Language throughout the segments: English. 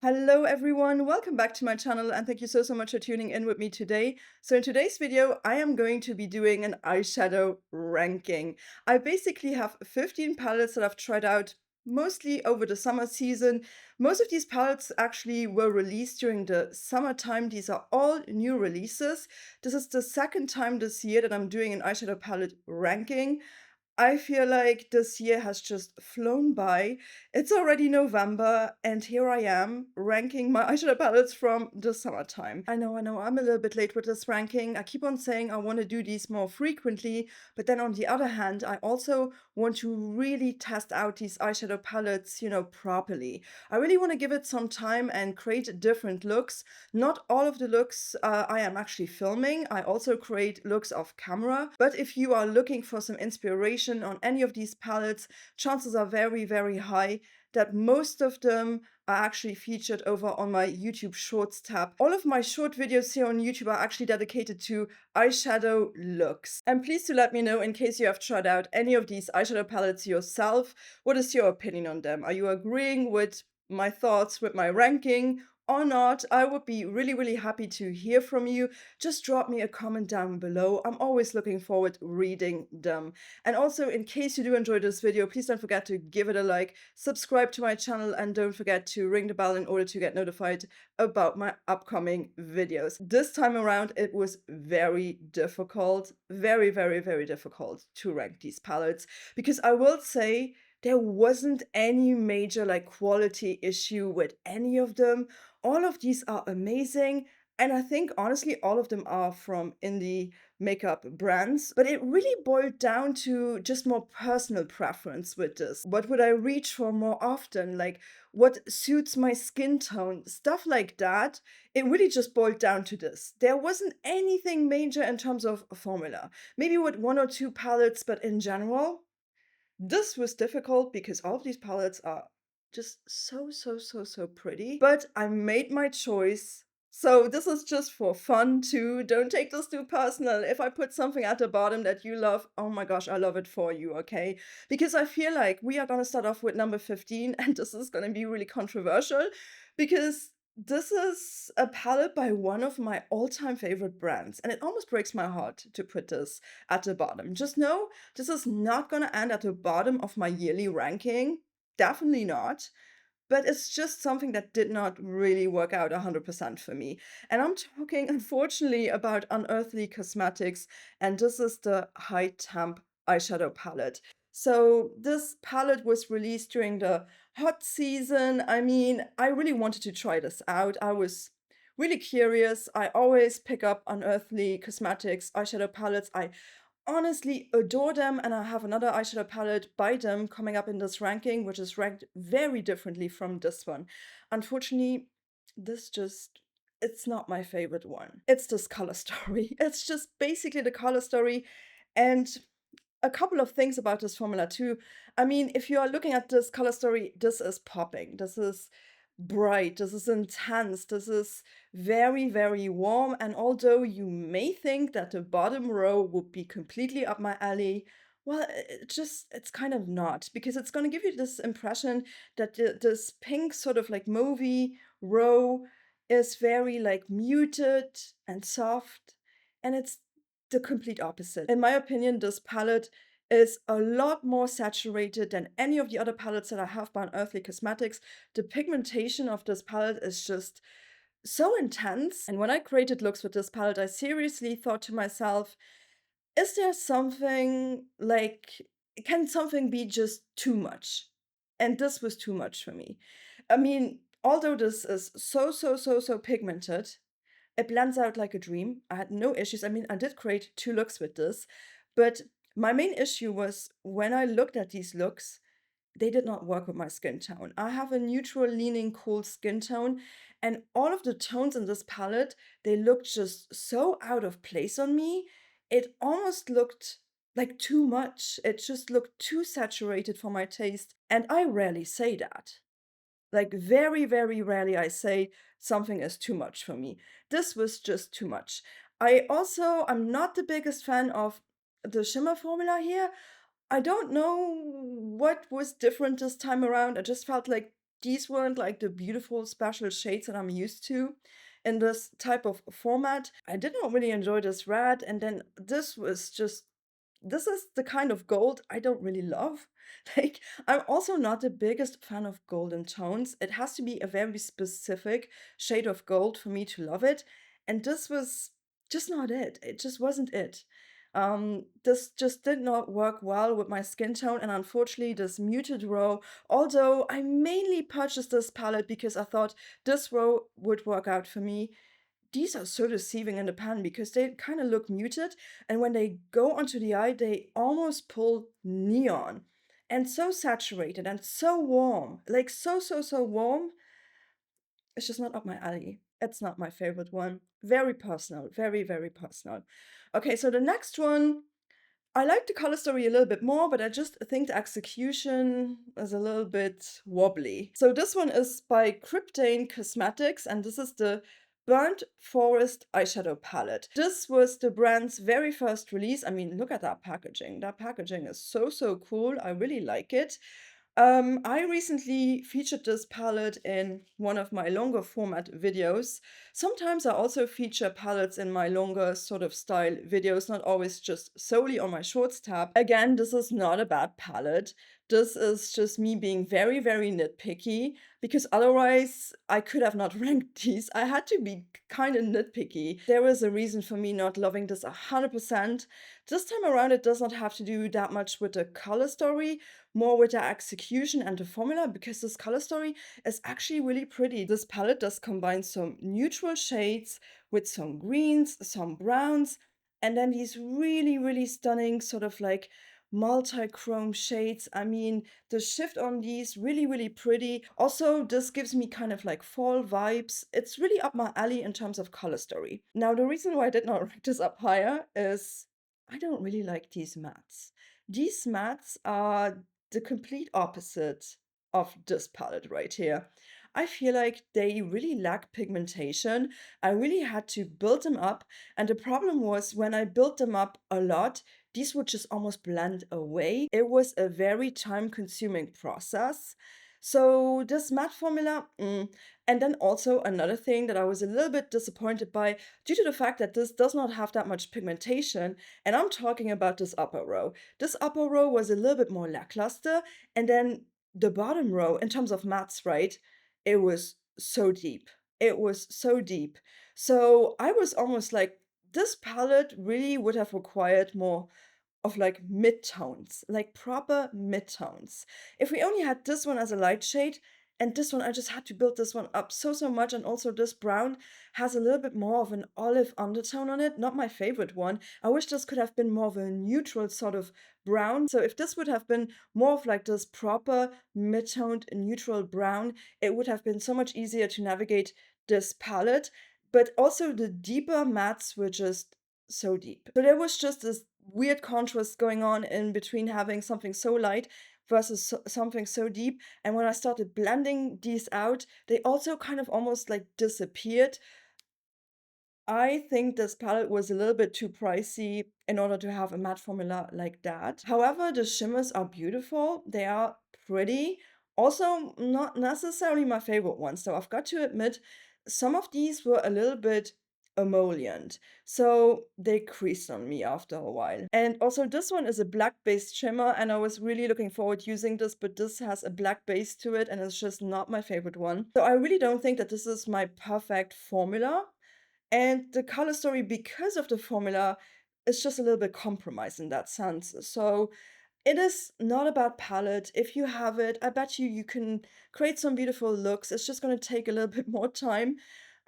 Hello everyone, welcome back to my channel and thank you so much for tuning in with me today. So in today's video, I am going to be doing an eyeshadow ranking. I basically have 15 palettes that I've tried out mostly over the summer season. Most of these palettes actually were released during the summertime. These are all new releases. This is the second time this year that I'm doing an eyeshadow palette ranking. I feel like this year has just flown by. It's already November, and here I am ranking my eyeshadow palettes from the summertime. I know, I'm a little bit late with this ranking. I keep on saying I want to do these more frequently, but then on the other hand, I also want to really test out these eyeshadow palettes, properly. I really want to give it some time and create different looks. Not all of the looks I am actually filming. I also create looks off camera, but if you are looking for some inspiration on any of these palettes, chances are very, very high that most of them are actually featured over on my YouTube Shorts tab. All of my short videos here on YouTube are actually dedicated to eyeshadow looks. And please do let me know, in case you have tried out any of these eyeshadow palettes yourself, what is your opinion on them? Are you agreeing with my thoughts, with my ranking, or not? I would be really, really happy to hear from you. Just drop me a comment down below. I'm always looking forward reading them. And also, in case you do enjoy this video, please don't forget to give it a like, subscribe to my channel, and don't forget to ring the bell in order to get notified about my upcoming videos. This time around, it was very difficult, very, very, very difficult to rank these palettes, because I will say there wasn't any major quality issue with any of them. All of these are amazing. And I think honestly, all of them are from indie makeup brands, but it really boiled down to just more personal preference with this. What would I reach for more often? Like, what suits my skin tone? Stuff like that. It really just boiled down to this. There wasn't anything major in terms of formula. Maybe with one or two palettes, but in general, this was difficult because all of these palettes are just so pretty. But I made my choice. So this is just for fun too. Don't take this too personal. If I put something at the bottom that you love, oh my gosh, I love it for you, okay? Because I feel like we are gonna start off with number 15, and this is gonna be really controversial because this is a palette by one of my all-time favorite brands, and it almost breaks my heart to put this at the bottom. Just know this is not gonna end at the bottom of my yearly ranking. Definitely not. But it's just something that did not really work out 100% for me. And I'm talking, unfortunately, about Unearthly Cosmetics, and this is the High Temp eyeshadow palette. So this palette was released during the hot season. I mean, I really wanted to try this out. I was really curious. I always pick up Unearthly Cosmetics eyeshadow palettes. I honestly adore them, and I have another eyeshadow palette by them coming up in this ranking, which is ranked very differently from this one. Unfortunately, this just, it's not my favorite one. It's this color story. It's just basically the color story, and a couple of things about this formula too. I mean, if you are looking at this color story, this is popping. This is bright. This is intense. This is very, very warm. And although you may think that the bottom row would be completely up my alley, well, it's kind of not, because it's going to give you this impression that this pink sort of like mauvey row is very like muted and soft. And it's the complete opposite. In my opinion, this palette is a lot more saturated than any of the other palettes that I have by Unearthly Cosmetics. The pigmentation of this palette is just so intense. And when I created looks with this palette, I seriously thought to myself, is there something like, can something be just too much? And this was too much for me. I mean, although this is so pigmented, it blends out like a dream. I had no issues. I mean, I did create two looks with this, but my main issue was when I looked at these looks, they did not work with my skin tone. I have a neutral leaning cool skin tone, and all of the tones in this palette, they looked just so out of place on me. It almost looked like too much. It just looked too saturated for my taste, and I rarely say that. Like, very, very rarely I say something is too much for me. This was just too much. I'm not the biggest fan of the shimmer formula here. I don't know what was different this time around. I just felt like these weren't like the beautiful special shades that I'm used to in this type of format. I did not really enjoy this red, and then this was just this is the kind of gold I don't really love. Like, I'm also not the biggest fan of golden tones. It has to be a very specific shade of gold for me to love it. And this was just not it. It just wasn't it. This just did not work well with my skin tone, and unfortunately, this muted row, although I mainly purchased this palette because I thought this row would work out for me, these are so deceiving in the pan because they kind of look muted, and when they go onto the eye, they almost pull neon and so saturated and so warm, like so warm. It's just not up my alley. It's not my favorite one. Very personal, very personal. Okay, so the next one, I like the color story a little bit more, but I just think the execution is a little bit wobbly. So this one is by Cryptane Cosmetics, and this is the Burnt Forest eyeshadow palette. This was the brand's very first release. I mean, look at that packaging. That packaging is so cool. I really like it. I recently featured this palette in one of my longer format videos. Sometimes I also feature palettes in my longer sort of style videos, not always just solely on my shorts tab. Again, this is not a bad palette. This is just me being very nitpicky, because otherwise I could have not ranked these. I had to be kind of nitpicky. There was a reason for me not loving this 100%. This time around, it does not have to do that much with the color story, more with the execution and the formula, because this color story is actually really pretty. This palette does combine some neutral shades with some greens, some browns, and then these really stunning sort of like multi-chrome shades. I mean, the shift on these really pretty. Also, this gives me kind of like fall vibes. It's really up my alley in terms of color story. Now, the reason why I did not rank this up higher is I don't really like these mattes. These mattes are the complete opposite of this palette right here. I feel like they really lack pigmentation. I really had to build them up, and the problem was when I built them up a lot, these would just almost blend away. It was a very time-consuming process. So this matte formula, and then also another thing that I was a little bit disappointed by, due to the fact that this does not have that much pigmentation, and I'm talking about this upper row. This upper row was a little bit more lackluster, and then the bottom row, in terms of mattes, right, it was so deep. It was so deep. So I was almost like, this palette really would have required more of like midtones, like proper midtones. If we only had this one as a light shade, and this one, I just had to build this one up so much. And also this brown has a little bit more of an olive undertone on it. Not my favorite one. I wish this could have been more of a neutral sort of brown. So if this would have been more of like this proper mid-toned neutral brown, it would have been so much easier to navigate this palette. But also the deeper mattes were just so deep. So there was just this weird contrast going on in between having something so light versus something so deep. And when I started blending these out, they also kind of almost like disappeared. I think this palette was a little bit too pricey in order to have a matte formula like that. However, the shimmers are beautiful. They are pretty. Also, not necessarily my favorite ones. So I've got to admit, some of these were a little bit emollient. So they creased on me after a while. And also this one is a black-based shimmer, and I was really looking forward using this, but this has a black base to it, and it's just not my favorite one. So I really don't think that this is my perfect formula. And the color story, because of the formula, is just a little bit compromised in that sense. So it is not a bad palette. If you have it, I bet you can create some beautiful looks. It's just going to take a little bit more time.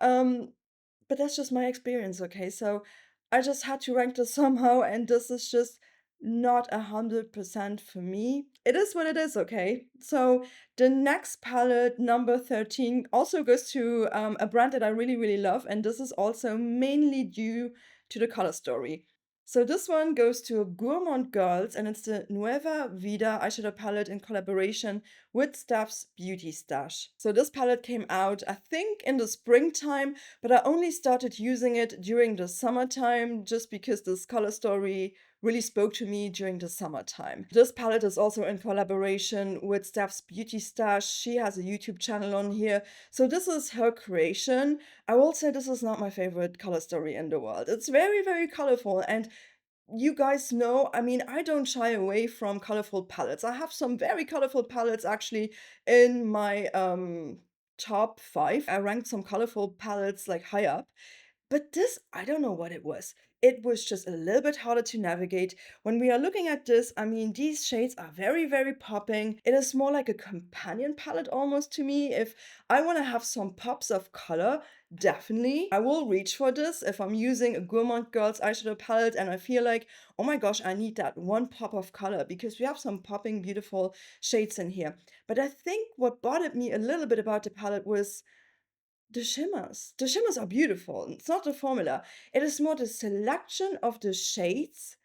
Um, but that's just my experience, okay? So I just had to rank this somehow, and this is just not 100% for me. It is what it is, okay? So the next palette, number 13, also goes to a brand that I really love, and this is also mainly due to the color story. So this one goes to Gourmand Girls, and it's the Nueva Vida eyeshadow palette in collaboration with Steph's Beauty Stash. So this palette came out, I think, in the springtime, but I only started using it during the summertime just because this color story really spoke to me during the summertime. This palette is also in collaboration with Steph's Beauty Stash. She has a YouTube channel on here. So this is her creation. I will say this is not my favorite color story in the world. It's very, very colorful, and you guys know, I mean, I don't shy away from colorful palettes. I have some very colorful palettes actually in my top 5. I ranked some colorful palettes like high up. But this, I don't know what it was. It was just a little bit harder to navigate. When we are looking at this, I mean, these shades are very, very popping. It is more like a companion palette almost to me. If I want to have some pops of color, definitely I will reach for this. If I'm using a Gourmand Girls eyeshadow palette and I feel like, oh my gosh, I need that one pop of color, because we have some popping, beautiful shades in here. But I think what bothered me a little bit about the palette was the shimmers. The shimmers are beautiful. It's not the formula. It is more the selection of the shades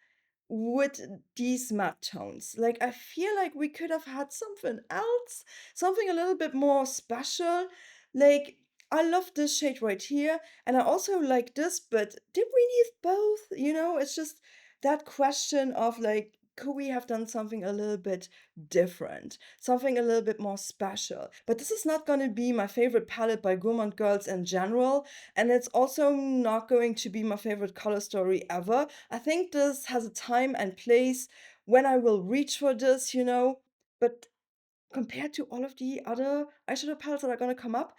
with these matte tones. Like, I feel like we could have had something else, something a little bit more special. Like, I love this shade right here, and I also like this, but did we need both? You know, it's just that question of like, could we have done something a little bit different, something a little bit more special? But this is not going to be my favorite palette by Gourmand Girls in general, and it's also not going to be my favorite color story ever. I think this has a time and place when I will reach for this, you know, but compared to all of the other eyeshadow palettes that are going to come up,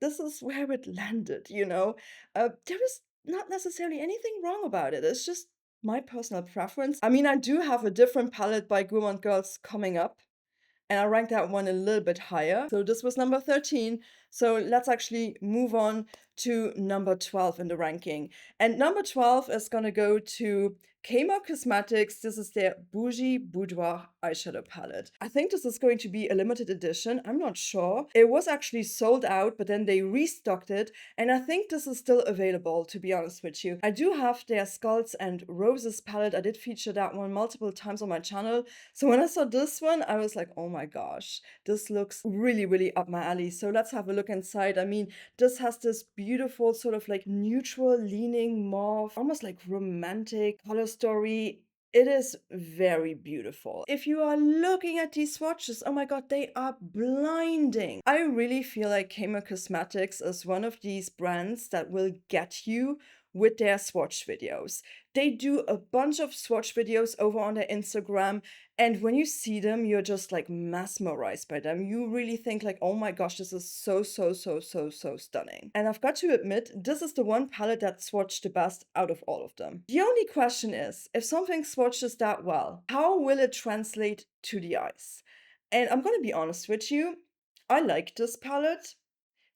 this is where it landed, you know? There is not necessarily anything wrong about it. It's just my personal preference. I mean, I do have a different palette by Gourmand Girls coming up, and I ranked that one a little bit higher. So this was number 13. So let's actually move on to number 12 in the ranking. And number 12 is going to go to Kmart Cosmetics. This is their Bougie Boudoir eyeshadow palette. I think this is going to be a limited edition. I'm not sure. It was actually sold out, but then they restocked it. And I think this is still available, to be honest with you. I do have their Skulls and Roses palette. I did feature that one multiple times on my channel. So when I saw this one, I was like, oh my gosh, this looks really, really up my alley. So let's have a look inside. I mean, this has this beautiful sort of like neutral leaning mauve, almost like romantic color story. It is very beautiful. If you are looking at these swatches, oh my god, they are blinding. I really feel like Kmart Cosmetics is one of these brands that will get you with their swatch videos. They do a bunch of swatch videos over on their Instagram, and when you see them, you're just like mesmerized by them. You really think like, oh my gosh, this is so, so, so, so, so stunning. And I've got to admit, this is the one palette that swatched the best out of all of them. The only question is, if something swatches that well, how will it translate to the eyes? And I'm gonna be honest with you, I like this palette.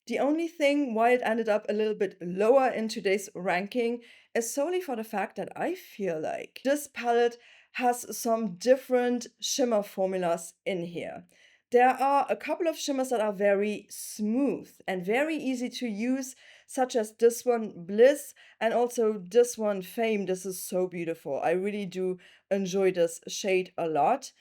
The only thing why it ended up a little bit lower in today's ranking is solely for the fact that I feel like this palette has some different shimmer formulas in here. There are a couple of shimmers that are very smooth and very easy to use, such as this one, Bliss, and also this one, Fame. This is so beautiful. I really do enjoy this shade a lot.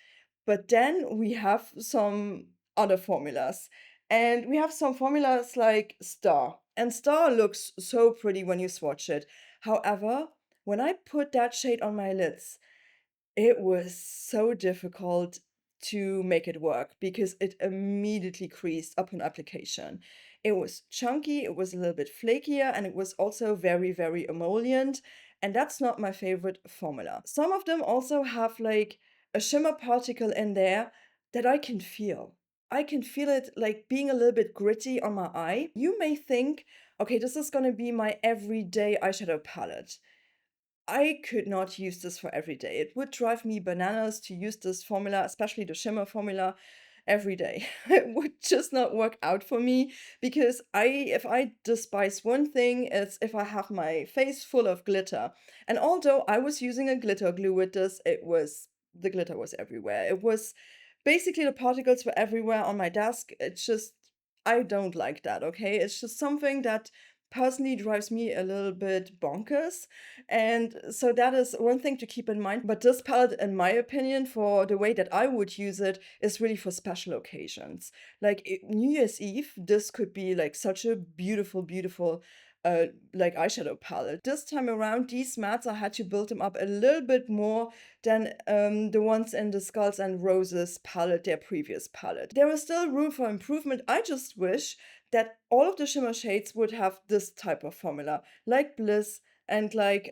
But then we have some other formulas. And we have some formulas like Star. And Star looks so pretty when you swatch it. However, when I put that shade on my lids, it was so difficult to make it work because it immediately creased upon application. It was chunky, it was a little bit flakier, and it was also very, very emollient. And that's not my favorite formula. Some of them also have like a shimmer particle in there that I can feel. I can feel it like being a little bit gritty on my eye. You may think, okay, this is gonna be my everyday eyeshadow palette. I could not use this for every day. It would drive me bananas to use this formula, especially the shimmer formula, every day. It would just not work out for me because if I despise one thing, it's if I have my face full of glitter. And although I was using a glitter glue with this, the glitter was everywhere. It was basically the particles were everywhere on my desk. It's just, I don't like that, okay? It's just something that personally drives me a little bit bonkers. And so that is one thing to keep in mind. But this palette, in my opinion, for the way that I would use it, is really for special occasions. Like New Year's Eve, this could be like such a beautiful, beautiful like eyeshadow palette. This time around, these mattes, I had to build them up a little bit more than the ones in the Skulls and Roses palette, their previous palette. There is still room for improvement. I just wish that all of the shimmer shades would have this type of formula, like Bliss and like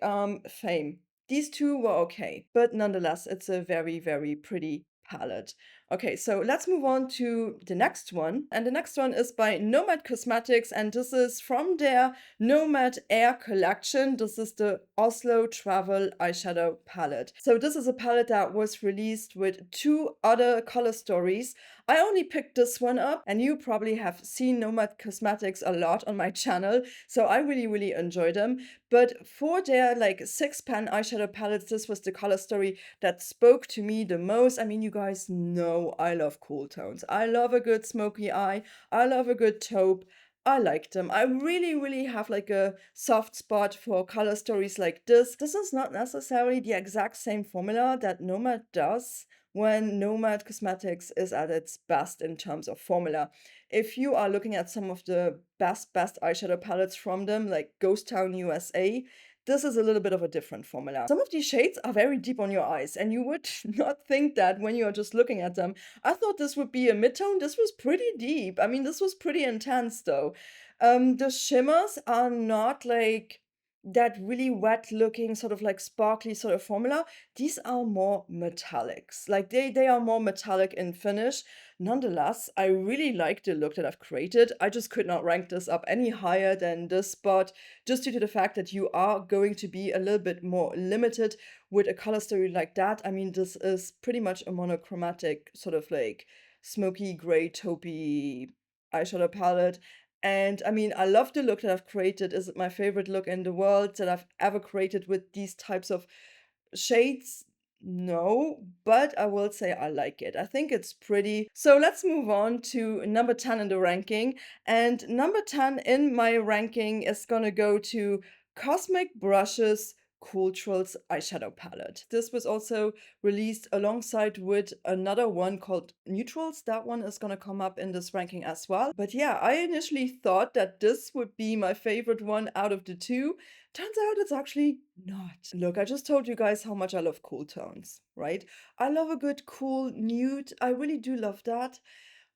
Fame. These two were okay, but nonetheless, it's a very, very pretty palette. Okay, so let's move on to the next one. And the next one is by Nomad Cosmetics, and this is from their Nomad Air collection. This is the Oslo Travel Eyeshadow Palette. So this is a palette that was released with 2 other color stories. I only picked this one up, and you probably have seen Nomad Cosmetics a lot on my channel, so I really, really enjoy them. But for their like 6-pan eyeshadow palettes, this was the color story that spoke to me the most. I mean, you guys know I love cool tones. I love a good smoky eye. I love a good taupe. I like them. I really, really have like a soft spot for color stories like this. This is not necessarily the exact same formula that Nomad does when Nomad Cosmetics is at its best in terms of formula. If you are looking at some of the best eyeshadow palettes from them, like Ghost Town USA, this is a little bit of a different formula. Some of these shades are very deep on your eyes, and you would not think that when you are just looking at them. I thought this would be a mid-tone. This was pretty deep. I mean, this was pretty intense though. The shimmers are not like that really wet looking sort of like sparkly sort of formula. These are more metallics. Like they are more metallic in finish. Nonetheless, I really like the look that I've created. I just could not rank this up any higher than this spot, just due to the fact that you are going to be a little bit more limited with a color story like that. I mean, this is pretty much a monochromatic sort of like smoky gray taupey eyeshadow palette. And I mean, I love the look that I've created. Is it my favorite look in the world that I've ever created with these types of shades? No, but I will say I like it. I think it's pretty. So let's move on to number 10 in the ranking. And number 10 in my ranking is gonna go to Cosmic Brushes Culturals eyeshadow palette. This was also released alongside with another one called Neutrals. That one is gonna come up in this ranking as well. But yeah, I initially thought that this would be my favorite one out of the two. Turns out it's actually not. Look, I just told you guys how much I love cool tones, right? I love a good cool nude. I really do love that.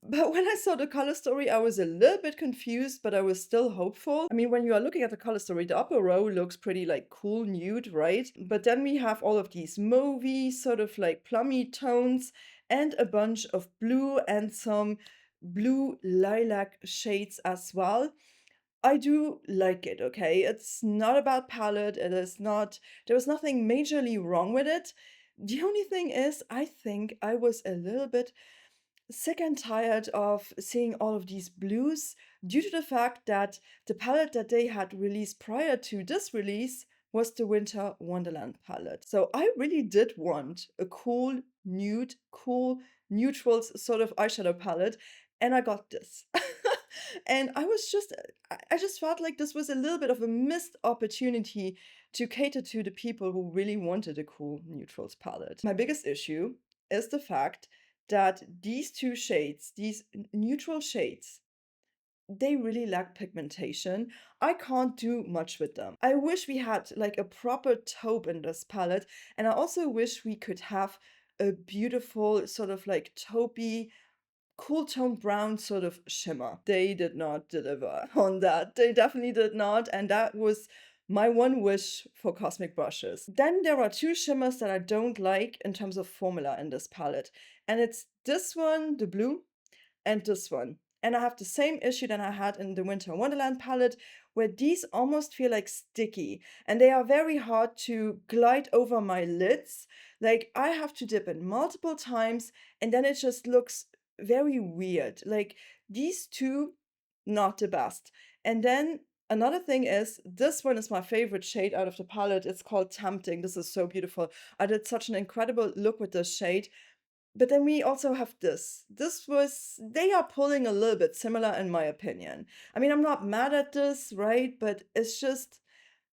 But when I saw the color story, I was a little bit confused, but I was still hopeful. I mean, when you are looking at the color story, the upper row looks pretty like cool nude, right? But then we have all of these mauvey, sort of like plummy tones, and a bunch of blue and some blue lilac shades as well. I do like it, okay? It's not a bad palette. It is not, there was nothing majorly wrong with it. The only thing is, I think I was a little bit sick and tired of seeing all of these blues due to the fact that the palette that they had released prior to this release was the Winter Wonderland palette. So I really did want a cool nude, cool neutrals sort of eyeshadow palette, and I got this. And I just felt like this was a little bit of a missed opportunity to cater to the people who really wanted a cool neutrals palette. My biggest issue is the fact that these two shades, these neutral shades, they really lack pigmentation. I can't do much with them. I wish we had like a proper taupe in this palette, and I also wish we could have a beautiful sort of like taupey, cool tone brown sort of shimmer. They did not deliver on that. They definitely did not, and that was my one wish for Cosmic Brushes. Then there are 2 shimmers that I don't like in terms of formula in this palette, and it's this one, the blue, and this one. And I have the same issue that I had in the Winter Wonderland palette, where these almost feel like sticky, and they are very hard to glide over my lids. Like, I have to dip in multiple times, and then it just looks very weird. Like, these two, not the best. And then another thing is, this one is my favorite shade out of the palette. It's called Tempting. This is so beautiful. I did such an incredible look with this shade. But then we also have this. They are pulling a little bit similar in my opinion. I mean, I'm not mad at this, right? But it's just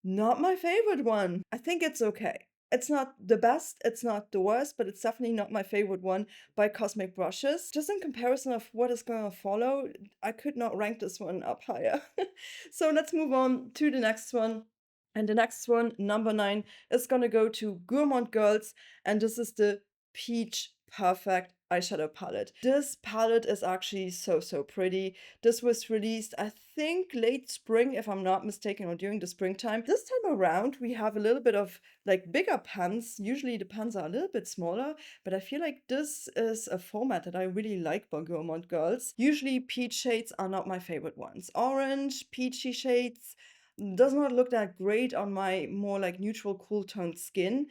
not my favorite one. I think it's okay. It's not the best, it's not the worst, but it's definitely not my favorite one by Cosmic Brushes. Just in comparison of what is gonna follow, I could not rank this one up higher. So let's move on to the next one. And the next one, number 9, is gonna go to Gourmand Girls, and this is the Peach Perfect eyeshadow palette. This palette is actually so pretty. This was released, I think, late spring, if I'm not mistaken, or during the springtime. This time around, we have a little bit of like bigger pans. Usually the pans are a little bit smaller, but I feel like this is a format that I really like by Gourmand Girls. Usually peach shades are not my favorite ones. Orange, peachy shades does not look that great on my more like neutral cool toned skin.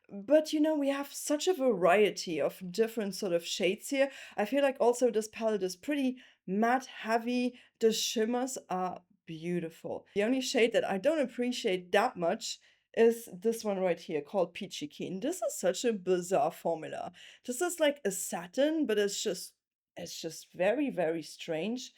But you know, we have such a variety of different sort of shades here. I feel like also this palette is pretty matte heavy. The shimmers are beautiful. The only shade that I don't appreciate that much is this one right here called Peachy Keen. This is such a bizarre formula. This is like a satin, but it's just very strange.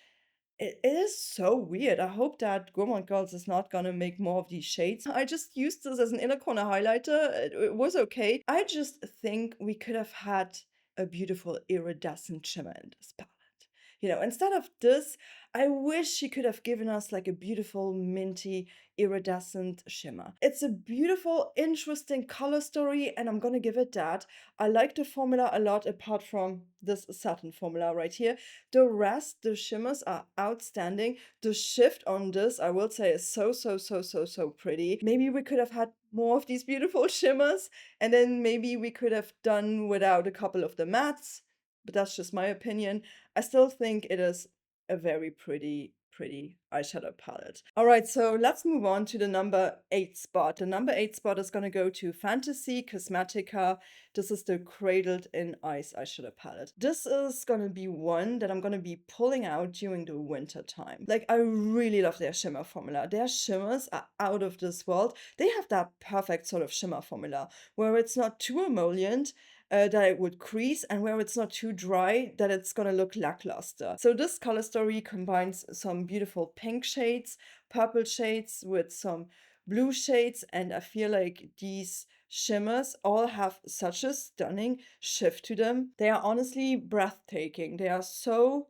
It is so weird. I hope that Gourmand Girls is not gonna make more of these shades. I just used this as an inner corner highlighter. It was okay. I just think we could have had a beautiful iridescent shimmer in this palette. You know, instead of this, I wish she could have given us like a beautiful minty iridescent shimmer. It's a beautiful, interesting color story, and I'm gonna give it that. I like the formula a lot apart from this satin formula right here. The rest, the shimmers are outstanding. The shift on this, I will say, is so pretty. Maybe we could have had more of these beautiful shimmers, and then maybe we could have done without a couple of the mattes, but that's just my opinion. I still think it is a very pretty eyeshadow palette. All right, so let's move on to the number 8 spot. The number 8 spot is going to go to Fantasy Cosmetica. This is the Cradled in Ice eyeshadow palette. This is going to be one that I'm going to be pulling out during the winter time. Like, I really love their shimmer formula. Their shimmers are out of this world. They have that perfect sort of shimmer formula where it's not too emollient, that it would crease, and where it's not too dry that it's gonna look lackluster. So this color story combines some beautiful pink shades, purple shades with some blue shades, and I feel like these shimmers all have such a stunning shift to them. They are honestly breathtaking. They are so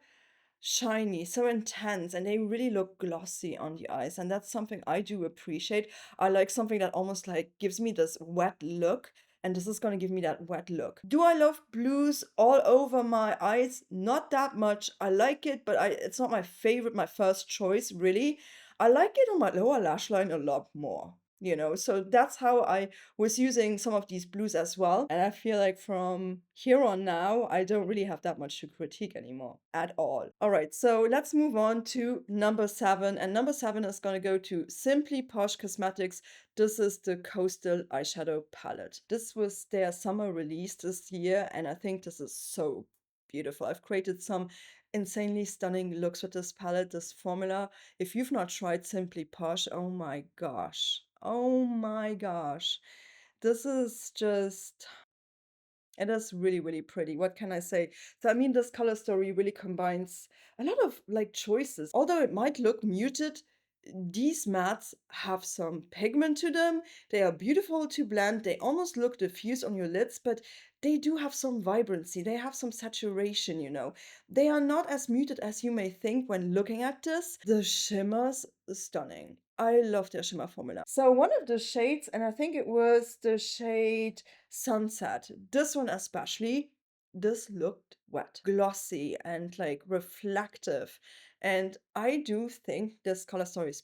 shiny, so intense, and they really look glossy on the eyes, and that's something I do appreciate. I like something that almost like gives me this wet look, and this is going to give me that wet look. Do I love blues all over my eyes? Not that much. I like it, but it's not my favorite, my first choice, really. I like it on my lower lash line a lot more. You know, so that's how I was using some of these blues as well. And I feel like from here on now, I don't really have that much to critique anymore at all. All right, so let's move on to number 7. And number 7 is going to go to Simply Posh Cosmetics. This is the Coastal Eyeshadow Palette. This was their summer release this year, and I think this is so beautiful. I've created some insanely stunning looks with this palette, this formula. If you've not tried Simply Posh, oh my gosh. Oh my gosh. This is just, it is really pretty. What can I say? So, I mean, this color story really combines a lot of like choices. Although it might look muted, these mattes have some pigment to them. They are beautiful to blend. They almost look diffuse on your lids, but they do have some vibrancy. They have some saturation, you know. They are not as muted as you may think when looking at this. The shimmers, stunning. I love their shimmer formula. So one of the shades, and I think it was the shade Sunset, this one especially, this looked wet, glossy, and like reflective. And I do think this color story is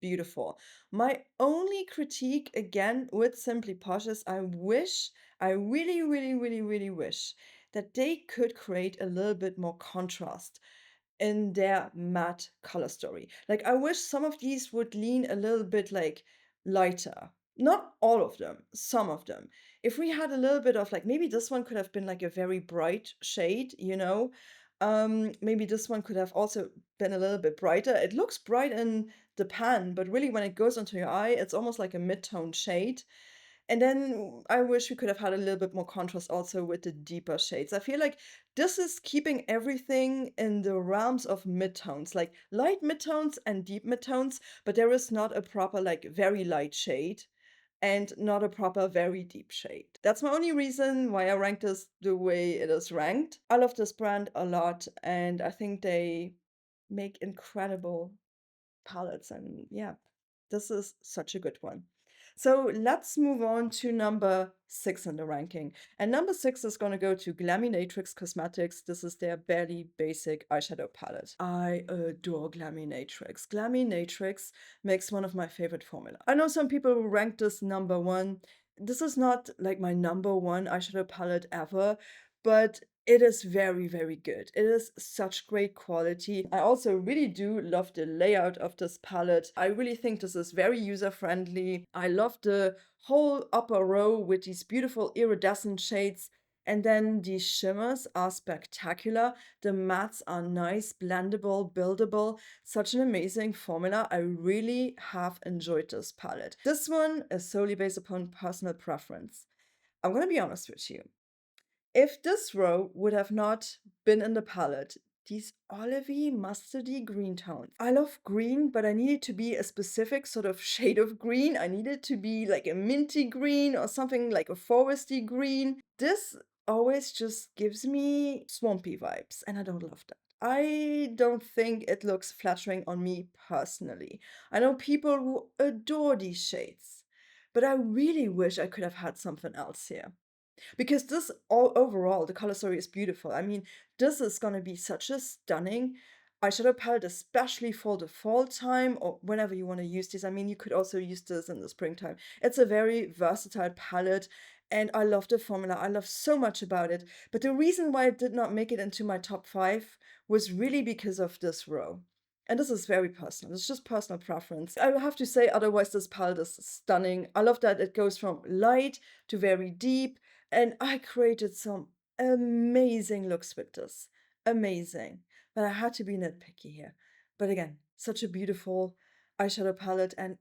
beautiful. My only critique again with Simply Posh is I really wish that they could create a little bit more contrast in their matte color story. Like, I wish some of these would lean a little bit like lighter. Not all of them, some of them. If we had a little bit of like, maybe this one could have been like a very bright shade, you know? Maybe this one could have also been a little bit brighter. It looks bright in the pan, but really when it goes onto your eye, it's almost like a mid-tone shade. And then I wish we could have had a little bit more contrast also with the deeper shades. I feel like this is keeping everything in the realms of midtones, like light midtones and deep midtones, but there is not a proper, like, very light shade. and not a proper very deep shade. That's my only reason why I ranked this the way it is ranked. I love this brand a lot, and I think they make incredible palettes, and yeah, this is such a good one. So let's move on to number 6 in the ranking. And number 6 is going to go to Glaminatrix Cosmetics. This is their Barely Basic eyeshadow palette. I adore Glaminatrix. Glaminatrix makes one of my favorite formula. I know some people will rank this number 1. This is not like my number 1 eyeshadow palette ever, but it is very, very good. It is such great quality. I also really do love the layout of this palette. I really think this is very user-friendly. I love the whole upper row with these beautiful iridescent shades. And then these shimmers are spectacular. The mattes are nice, blendable, buildable. Such an amazing formula. I really have enjoyed this palette. This one is solely based upon personal preference. I'm going to be honest with you. If this row would have not been in the palette, these olivey, mustardy green tones. I love green, but I need it to be a specific sort of shade of green. I need it to be like a minty green or something like a foresty green. This always just gives me swampy vibes, and I don't love that. I don't think it looks flattering on me personally. I know people who adore these shades, but I really wish I could have had something else here. Because this all overall, the color story is beautiful. I mean, this is gonna be such a stunning eyeshadow palette, especially for the fall time or whenever you want to use this. I mean, you could also use this in the springtime. It's a very versatile palette, and I love the formula. I love so much about it. But the reason why it did not make it into my top 5 was really because of this row. And this is very personal. It's just personal preference. I have to say, otherwise, this palette is stunning. I love that it goes from light to very deep. And I created some amazing looks with this. Amazing. But I had to be nitpicky here. But again, such a beautiful eyeshadow palette, and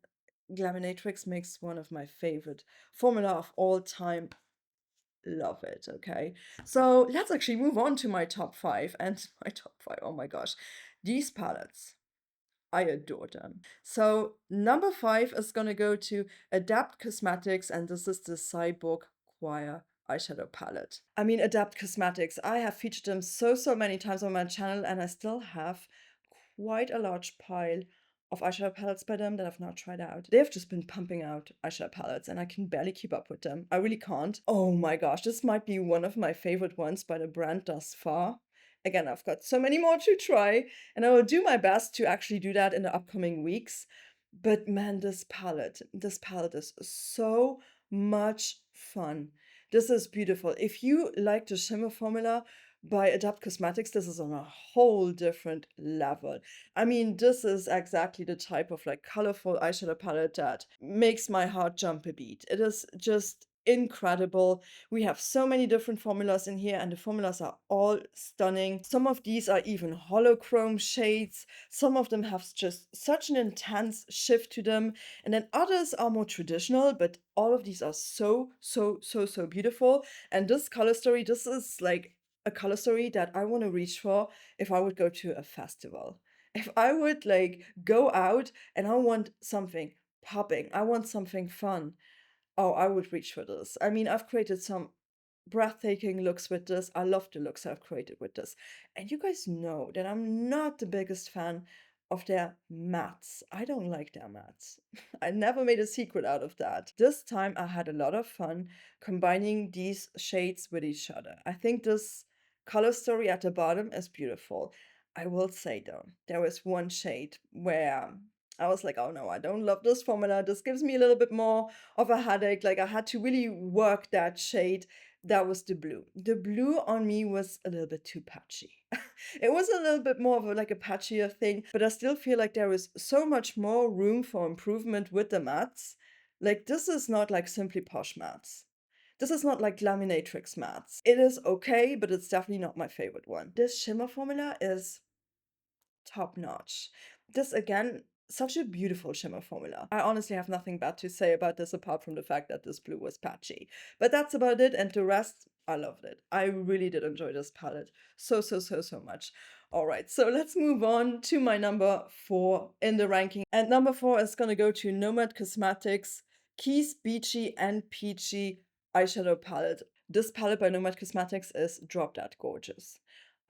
Glaminatrix makes one of my favorite formula of all time. Love it, okay? So let's actually move on to my top 5. And my top 5, oh my gosh. These palettes, I adore them. So number 5 is gonna go to Adapt Cosmetics, and this is the Cyborg Choir eyeshadow palette. I mean, Adapt Cosmetics, I have featured them so many times on my channel, and I still have quite a large pile of eyeshadow palettes by them that I've not tried out. They've just been pumping out eyeshadow palettes, and I can barely keep up with them. I really can't. Oh my gosh, this might be one of my favorite ones by the brand thus far. Again, I've got so many more to try, and I will do my best to actually do that in the upcoming weeks. But man, this palette is so much fun. This is beautiful. If you like the shimmer formula by Adapt Cosmetics, this is on a whole different level. I mean, this is exactly the type of like colorful eyeshadow palette that makes my heart jump a beat. It is just incredible. We have so many different formulas in here, and the formulas are all stunning. Some of these are even holochrome shades. Some of them have just such an intense shift to them, and then others are more traditional, but all of these are so beautiful. And this color story, this is like a color story that I want to reach for if I would go to a festival. If I would like go out and I want something popping, I want something fun, oh, I would reach for this. I mean, I've created some breathtaking looks with this. I love the looks I've created with this. And you guys know that I'm not the biggest fan of their mattes. I don't like their mattes. I never made a secret out of that. This time I had a lot of fun combining these shades with each other. I think this color story at the bottom is beautiful. I will say though, there is one shade where I was like, oh no, I don't love this formula. This gives me a little bit more of a headache. Like I had to really work that shade. That was the blue. The blue on me was a little bit too patchy. It was a little bit more of like a patchier thing, but I still feel like there is so much more room for improvement with the mattes. Like this is not like Simply Posh mattes. This is not like Laminatrix mattes. It is okay, but it's definitely not my favorite one. This shimmer formula is top notch. This again, such a beautiful shimmer formula. I honestly have nothing bad to say about this apart from the fact that this blue was patchy. But that's about it, and the rest, I loved it. I really did enjoy this palette so much. All right, so let's move on to my number 4 in the ranking. And number 4 is gonna go to Nomad Cosmetics Keys Beachy and Peachy eyeshadow palette. This palette by Nomad Cosmetics is drop dead gorgeous.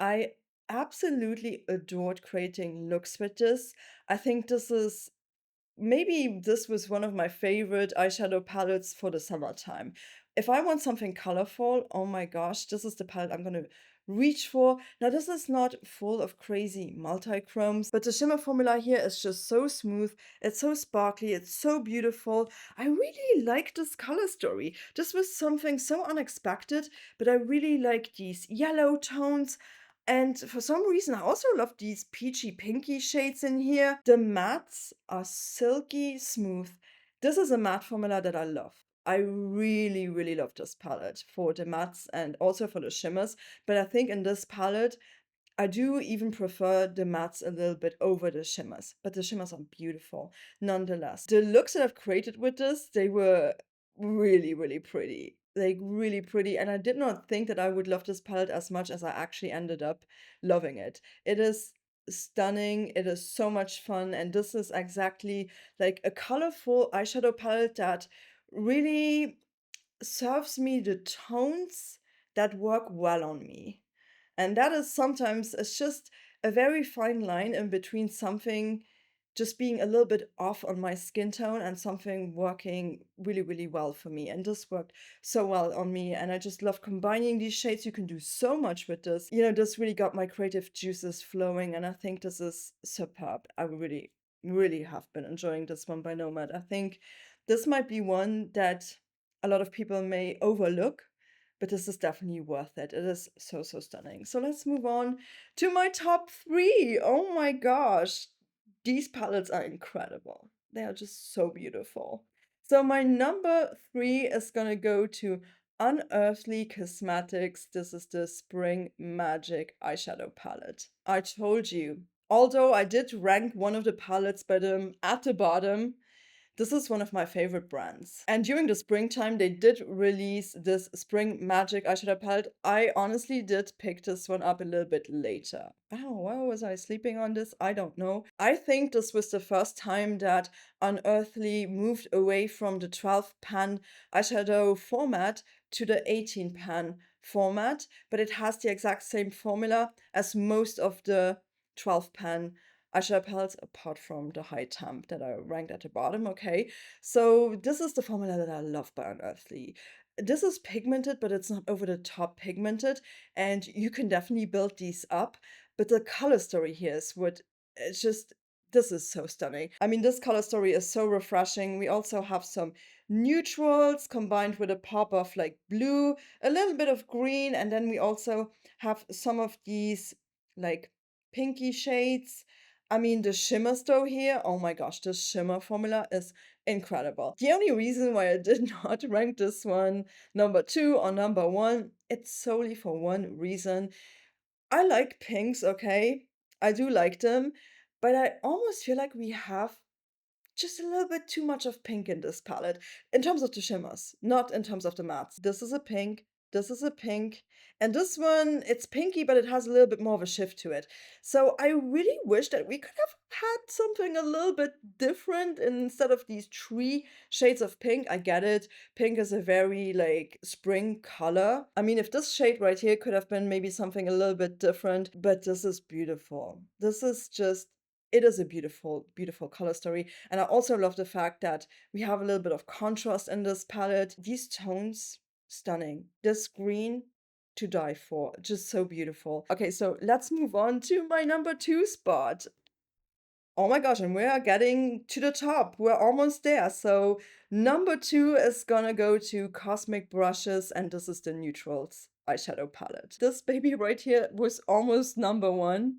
I absolutely adored creating looks with this. I think maybe this was one of my favorite eyeshadow palettes for the summertime. If I want something colorful, oh my gosh, this is the palette I'm gonna reach for. Now, this is not full of crazy multi-chromes, but the shimmer formula here is just so smooth. It's so sparkly. It's so beautiful. I really like this color story. This was something so unexpected, but I really like these yellow tones. And for some reason, I also love these peachy pinky shades in here. The mattes are silky smooth. This is a matte formula that I love. I really, really love this palette for the mattes and also for the shimmers. But I think in this palette, I do even prefer the mattes a little bit over the shimmers, but the shimmers are beautiful nonetheless. The looks that I've created with this, they were really, really pretty. Like really pretty. And I did not think that I would love this palette as much as I actually ended up loving it. It is stunning. It is so much fun. And this is exactly like a colorful eyeshadow palette that really serves me the tones that work well on me. And that is sometimes, it's just a very fine line in between something just being a little bit off on my skin tone and something working really, really well for me. And this worked so well on me. And I just love combining these shades. You can do so much with this. You know, this really got my creative juices flowing. And I think this is superb. I really, really have been enjoying this one by Nomad. I think this might be one that a lot of people may overlook, but this is definitely worth it. It is so, so stunning. So let's move on to my top three. Oh my gosh. These palettes are incredible. They are just so beautiful. So my number three is gonna go to Unearthly Cosmetics. This is the Spring Magic eyeshadow palette. I told you, although I did rank one of the palettes by them at the bottom, this is one of my favorite brands. And during the springtime, they did release this Spring Magic eyeshadow palette. I honestly did pick this one up a little bit later. Oh, why was I sleeping on this? I don't know. I think this was the first time that Unearthly moved away from the 12 pan eyeshadow format to the 18 pan format, but it has the exact same formula as most of the 12 pan eyeshadow palettes apart from the high temp that I ranked at the bottom, okay? So this is the formula that I love by Unearthly. This is pigmented, but it's not over the top pigmented, and you can definitely build these up, but the color story here is what it's just this is so stunning. I mean, this color story is so refreshing. We also have some neutrals combined with a pop of like blue, a little bit of green, and then we also have some of these like pinky shades. I mean, the shimmers though here, oh my gosh, the shimmer formula is incredible. The only reason why I did not rank this one number two or number one, it's solely for one reason. I like pinks, okay? I do like them, but I almost feel like we have just a little bit too much of pink in this palette in terms of the shimmers, not in terms of the mattes. This is a pink, this is a pink, and this one, it's pinky, but it has a little bit more of a shift to it. So I really wish that we could have had something a little bit different instead of these three shades of pink. I get it. Pink is a very like spring color. I mean, if this shade right here could have been maybe something a little bit different, but this is beautiful. This is just it is a beautiful, beautiful color story. And I also love the fact that we have a little bit of contrast in this palette. These tones, stunning. This green, to die for. Just so beautiful. Okay, so let's move on to my number two spot. Oh my gosh, and we are getting to the top. We're almost there. So number two is gonna go to Cosmic Brushes, and this is the Neutrals eyeshadow palette. This baby right here was almost number one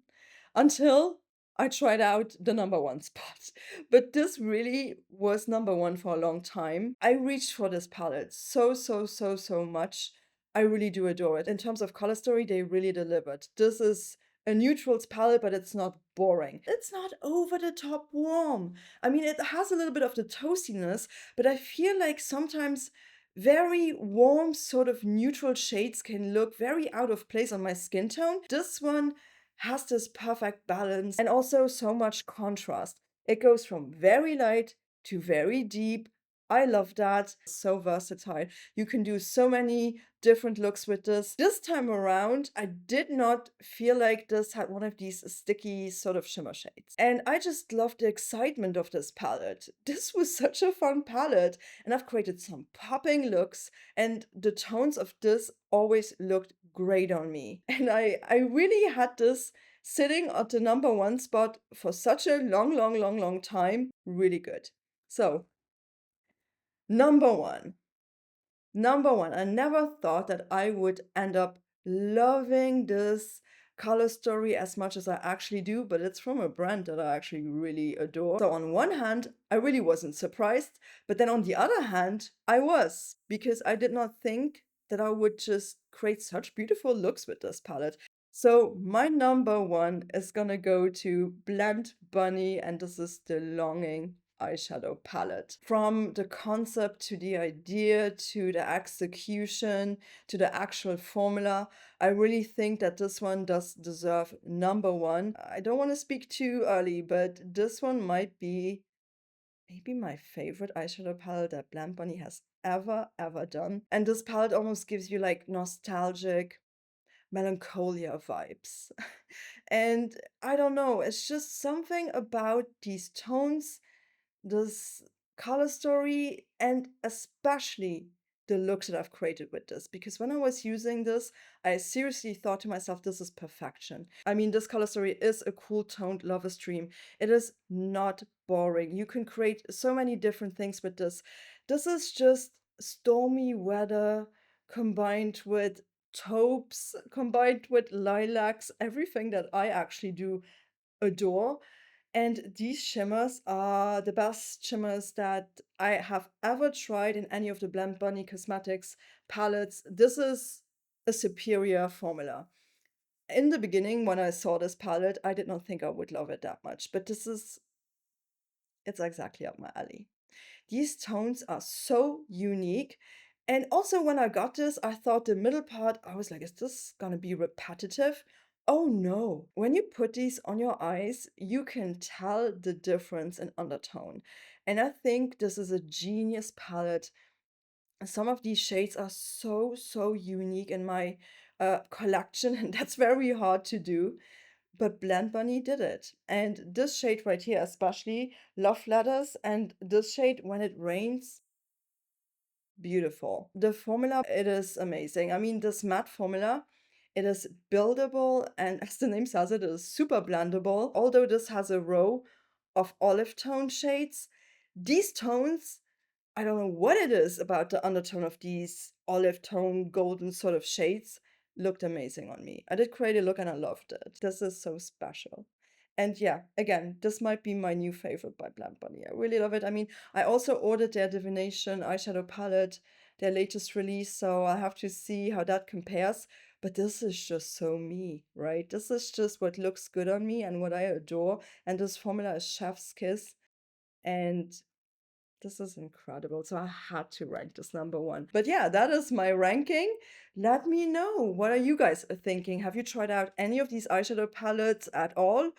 until I tried out the number one spot. But this really was number one for a long time. I reached for this palette so, so, so, so much. I really do adore it. In terms of color story, they really delivered. This is a neutrals palette, but it's not boring. It's not over the top warm. I mean, it has a little bit of the toastiness, but I feel like sometimes very warm, sort of neutral shades can look very out of place on my skin tone. This one has this perfect balance and also so much contrast. It goes from very light to very deep, I love that. So versatile. You can do so many different looks with this. This time around, I did not feel like this had one of these sticky sort of shimmer shades. And I just love the excitement of this palette. This was such a fun palette. And I've created some popping looks, and the tones of this always looked great on me. And I really had this sitting at the number one spot for such a long time. Really good. So, number one. Number one, I never thought that I would end up loving this color story as much as I actually do, but it's from a brand that I actually really adore. So on one hand, I really wasn't surprised, but then on the other hand, I was, because I did not think that I would just create such beautiful looks with this palette. So my number one is gonna go to Blend Bunny, and this is the Longing eyeshadow palette. From the concept to the idea to the execution to the actual formula, I really think that this one does deserve number one. I don't want to speak too early, but this one might be maybe my favorite eyeshadow palette that Blend Bunny has ever done. And this palette almost gives you like nostalgic melancholia vibes. And I don't know, it's just something about these tones, this color story, and especially the looks that I've created with this. Because when I was using this, I seriously thought to myself, this is perfection. I mean, this color story is a cool toned lava stream. It is not boring. You can create so many different things with this. This is just stormy weather combined with taupes, combined with lilacs, everything that I actually do adore. And these shimmers are the best shimmers that I have ever tried in any of the Blend Bunny Cosmetics palettes. This is a superior formula. In the beginning, when I saw this palette, I did not think I would love it that much, but it's exactly up my alley. These tones are so unique. And also, when I got this, I thought the middle part, I was like, is this gonna be repetitive? Oh no. When you put these on your eyes, you can tell the difference in undertone. And I think this is a genius palette. Some of these shades are so unique in my collection, and that's very hard to do. But Blend Bunny did it. And this shade right here, especially, Love Letters, and this shade, When It Rains, beautiful. The formula, it is amazing. I mean, this matte formula, it is buildable, and as the name says, it is super blendable. Although this has a row of olive tone shades, these tones, I don't know what it is about the undertone of these olive tone, golden sort of shades, looked amazing on me. I did create a look and I loved it. This is so special. And yeah, again, this might be my new favorite by Blend Bunny. I really love it. I mean, I also ordered their Divination eyeshadow palette, their latest release, so I have to see how that compares. But this is just so me, right? This is just what looks good on me and what I adore. And this formula is chef's kiss. And this is incredible. So I had to rank this number one. But yeah, that is my ranking. Let me know. What are you guys thinking? Have you tried out any of these eyeshadow palettes at all?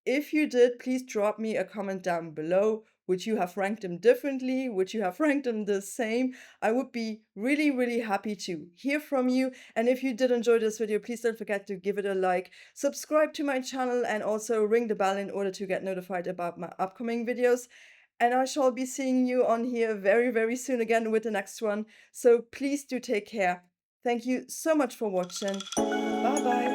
If you did, please drop me a comment down below. Would you have ranked them differently? Would you have ranked them the same? I would be really happy to hear from you. And if you did enjoy this video, please don't forget to give it a like, subscribe to my channel, and also ring the bell in order to get notified about my upcoming videos. And I shall be seeing you on here very soon again with the next one. So please do take care. Thank you so much for watching. Bye bye.